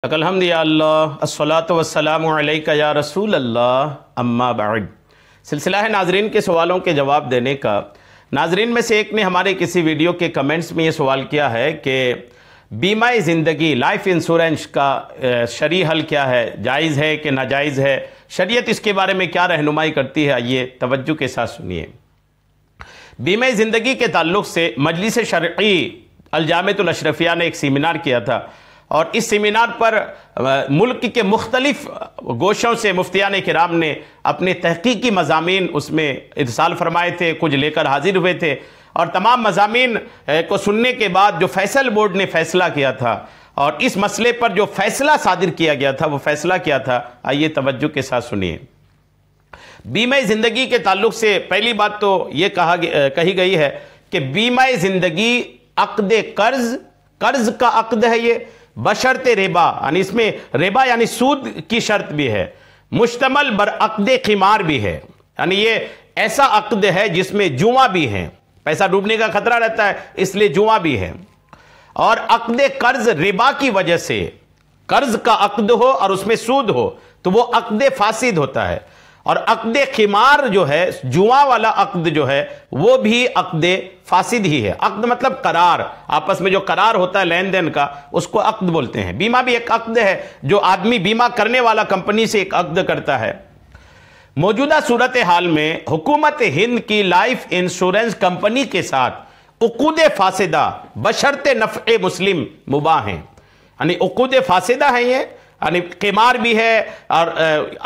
अल्हम्दुलिल्लाह अस्सलातु वस्सलामु अलैका या रसूल अल्लाह अम्मा बाद। सिलसिला है नाजरीन के सवालों के जवाब देने का। नाजरीन में से एक ने हमारे किसी वीडियो के कमेंट्स में ये सवाल किया है कि बीमा ज़िंदगी लाइफ इंश्योरेंस का शरई हल क्या है, जायज़ है कि नाजायज़ है, शरीयत इसके बारे में क्या रहनुमाई करती है। आइए तवज्जो के साथ सुनिए। बीमा ज़िंदगी के ताल्लुक़ से मजलिस शरई अल-जामिअतुल अशरफिया ने एक सेमिनार किया था और इस सेमिनार पर मुल्क के मुख्तलिफ गोशों से मुफ्तियान किराम ने अपने तहकीकी मज़ामीन उसमें इरसाल फरमाए थे, कुछ लेकर हाजिर हुए थे और तमाम मज़ामीन को सुनने के बाद जो फैसल बोर्ड ने फ़ैसला किया था और इस मसले पर जो फ़ैसला सादिर किया गया था वो फ़ैसला क्या था, आइए तवज्जो के साथ सुनिए। बीमा ज़िंदगी के ताल्लुक़ से पहली बात तो ये कही गई है कि बीमा ज़िंदगी अक़्द कर्ज़ का अक़्द है, ये बशर्ते रिबा, यानी इसमें रिबा यानी सूद की शर्त भी है, मुश्तमल बर अक़्द क़िमार भी है, यानी ये ऐसा अक़्द है जिसमें जुआ भी है, पैसा डूबने का खतरा रहता है इसलिए जुआ भी है। और अक़्द कर्ज रिबा की वजह से कर्ज का अक़्द हो और उसमें सूद हो तो वो अक़्द फासिद होता है। और अक़्द क़िमार जो है, जुआ वाला अक़्द जो है वो भी अक़्द फासिद ही है। अक़्द मतलब करार, आपस में जो करार होता है लेन देन का उसको अक़्द बोलते हैं। बीमा भी एक अक़्द है जो आदमी बीमा करने वाला कंपनी से एक अक़्द करता है। मौजूदा सूरत हाल में हुकूमत हिंद की लाइफ इंश्योरेंस कंपनी के साथ उक़ूद फासिदा बशर्ते नफ़े मुस्लिम मुबाह हैं, यानी उक़ूद फासिदा है ये, यानी क़िमार भी है और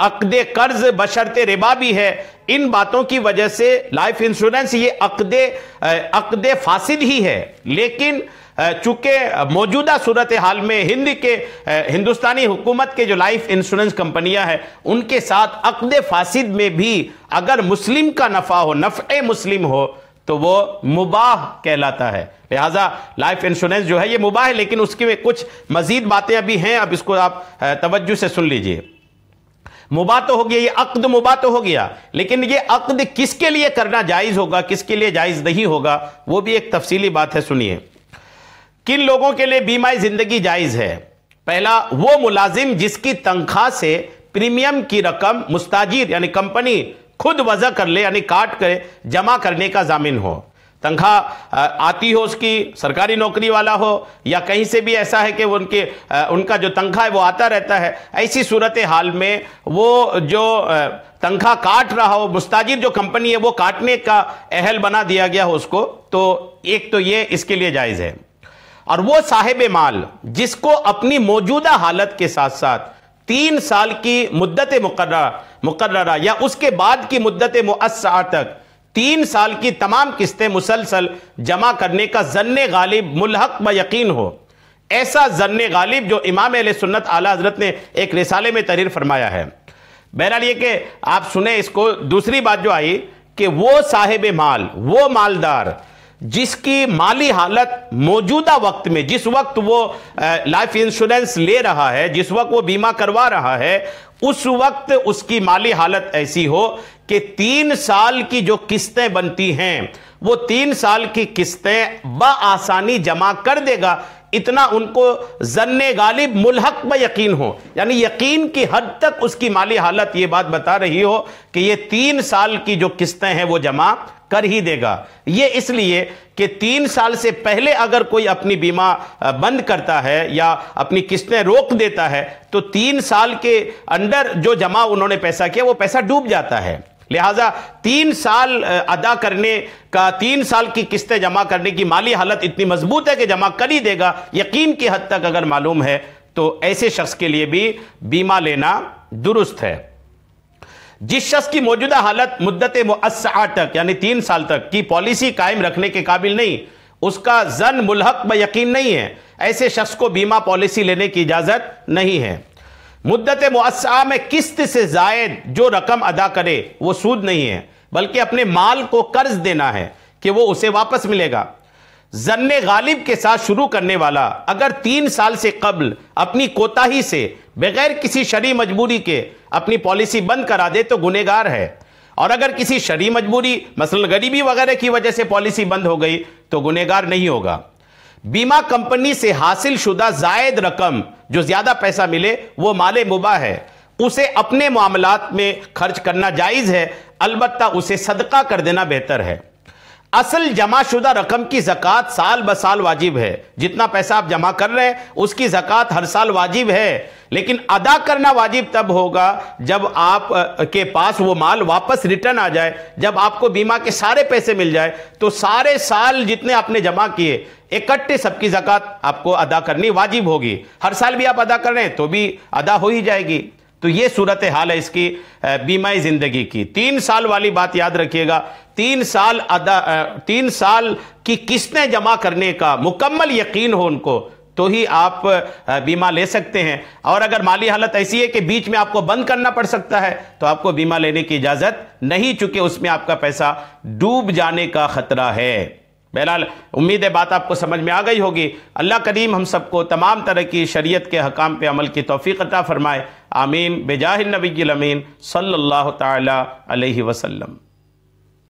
अक़्द कर्ज बशर्ते रिबा भी है। इन बातों की वजह से लाइफ इंश्योरेंस ये अक़्द फासिद ही है। लेकिन चूंकि मौजूदा सूरत हाल में हिंदुस्तानी हुकूमत के जो लाइफ इंश्योरेंस कंपनियां हैं उनके साथ अक़्द फासिद में भी अगर मुस्लिम का नफ़ा हो, नफ़े मुस्लिम हो तो वो मुबाह कहलाता है। लिहाजा लाइफ इंश्योरेंस जो है ये मुबाह है, लेकिन उसके में कुछ मजीद बातें अभी हैं, अब इसको आप तवज्जो से सुन लीजिए। मुबाह तो हो गया, ये अक़्द मुबाह तो हो गया, लेकिन ये अक़्द किसके लिए करना जायज़ होगा, किसके लिए जायज़ नहीं होगा, वो भी एक तफसीली बात है, सुनिए। किन लोगों के लिए बीमा ज़िंदगी जायज़ है? पहला, वो मुलाजिम जिसकी तनख्वाह से प्रीमियम की रकम मुस्ताजिर यानी कंपनी खुद वज़ा कर ले, यानी काट कर जमा करने का जामिन हो। तनख्वाह आती हो उसकी, सरकारी नौकरी वाला हो या कहीं से भी ऐसा है कि उनका जो तनख्वाह है वो आता रहता है, ऐसी सूरत हाल में वो जो तनख्वाह काट रहा हो, मुस्ताजिर जो कंपनी है वो काटने का अहल बना दिया गया हो उसको, तो एक तो ये इसके लिए जायज़ है। और वो साहिब माल जिसको अपनी मौजूदा हालत के साथ साथ 3 साल की मुद्दत मुकर्ररा या उसके बाद की मुद्दत मुअस्सा तक 3 साल की तमाम किस्तें मुसलसल जमा करने का ज़न्ने गालिब मुल्हक ब यकीन हो, ऐसा ज़न्ने गालिब जो इमाम अहले सुन्नत आला हज़रत ने एक रिसाले में तहरीर फरमाया है। बहरहाल ये कि आप सुने इसको। दूसरी बात जो आई कि वो साहिब माल, वो मालदार जिसकी माली हालत मौजूदा वक्त में, जिस वक्त वो लाइफ इंश्योरेंस ले रहा है, जिस वक्त वो बीमा करवा रहा है, उस वक्त उसकी माली हालत ऐसी हो कि 3 साल की जो किस्तें बनती हैं वो 3 साल की किस्तें बआसानी जमा कर देगा, इतना उनको ज़न्ने गालिब मुल्हक ब यकीन हो, यानी यकीन की हद तक उसकी माली हालत ये बात बता रही हो कि ये 3 साल की जो किस्तें हैं वो जमा कर ही देगा। ये इसलिए कि 3 साल से पहले अगर कोई अपनी बीमा बंद करता है या अपनी किस्तें रोक देता है तो 3 साल के अंदर जो जमा उन्होंने पैसा किया वो पैसा डूब जाता है। लिहाजा 3 साल अदा करने का, 3 साल की किस्तें जमा करने की माली हालत इतनी मजबूत है कि जमा कर ही देगा, यकीन की हद तक अगर मालूम है तो ऐसे शख्स के लिए भी बीमा लेना दुरुस्त है। जिस शख्स की मौजूदा हालत मुद्दत मुअस्सा तक यानी 3 साल तक की पॉलिसी कायम रखने के काबिल नहीं, उसका जन मुल्हक ब यकीन नहीं है, ऐसे शख्स को बीमा पॉलिसी लेने की इजाज़त नहीं है। मुद्दत मुअस्सा में किस्त से ज़ायद जो रकम अदा करे वो सूद नहीं है, बल्कि अपने माल को कर्ज देना है कि वो उसे वापस मिलेगा। ज़न्ने गालिब के साथ शुरू करने वाला अगर 3 साल से कबल अपनी कोताही से बगैर किसी शरई मजबूरी के अपनी पॉलिसी बंद करा दे तो गुनहगार है, और अगर किसी शरई मजबूरी मसलन गरीबी वगैरह की वजह से पॉलिसी बंद हो गई तो गुनहगार नहीं होगा। बीमा कंपनी से हासिल शुदा जायद रकम, जो ज्यादा पैसा मिले, वो माले मुबाह है, उसे अपने मामलात में खर्च करना जायज है, अलबत्ता उसे सदका कर देना बेहतर है। असल जमा शुदा रकम की ज़कात साल ब साल वाजिब है। जितना पैसा आप जमा कर रहे हैं उसकी ज़कात हर साल वाजिब है, लेकिन अदा करना वाजिब तब होगा जब आप के पास वो माल वापस रिटर्न आ जाए, जब आपको बीमा के सारे पैसे मिल जाए, तो सारे साल जितने आपने जमा किए इकट्ठे सबकी ज़कात आपको अदा करनी वाजिब होगी। हर साल भी आप अदा कर रहे हैं तो भी अदा हो ही जाएगी। तो ये सूरत हाल है इसकी बीमा ज़िंदगी की। 3 साल वाली बात याद रखिएगा, 3 साल की किस्तें जमा करने का मुकम्मल यकीन हो उनको, तो ही आप बीमा ले सकते हैं। और अगर माली हालत ऐसी है कि बीच में आपको बंद करना पड़ सकता है तो आपको बीमा लेने की इजाज़त नहीं, चूंकि उसमें आपका पैसा डूब जाने का खतरा है। बहरहाल उम्मीद है बात आपको समझ में आ गई होगी। अल्लाह करीम हम सबको तमाम तरह की शरीयत के हकाम पे अमल की तौफीक अता फरमाए। आमीन बेजाहिन नबील अमीन सल्लल्लाहु ताला अलैहि वसल्लम।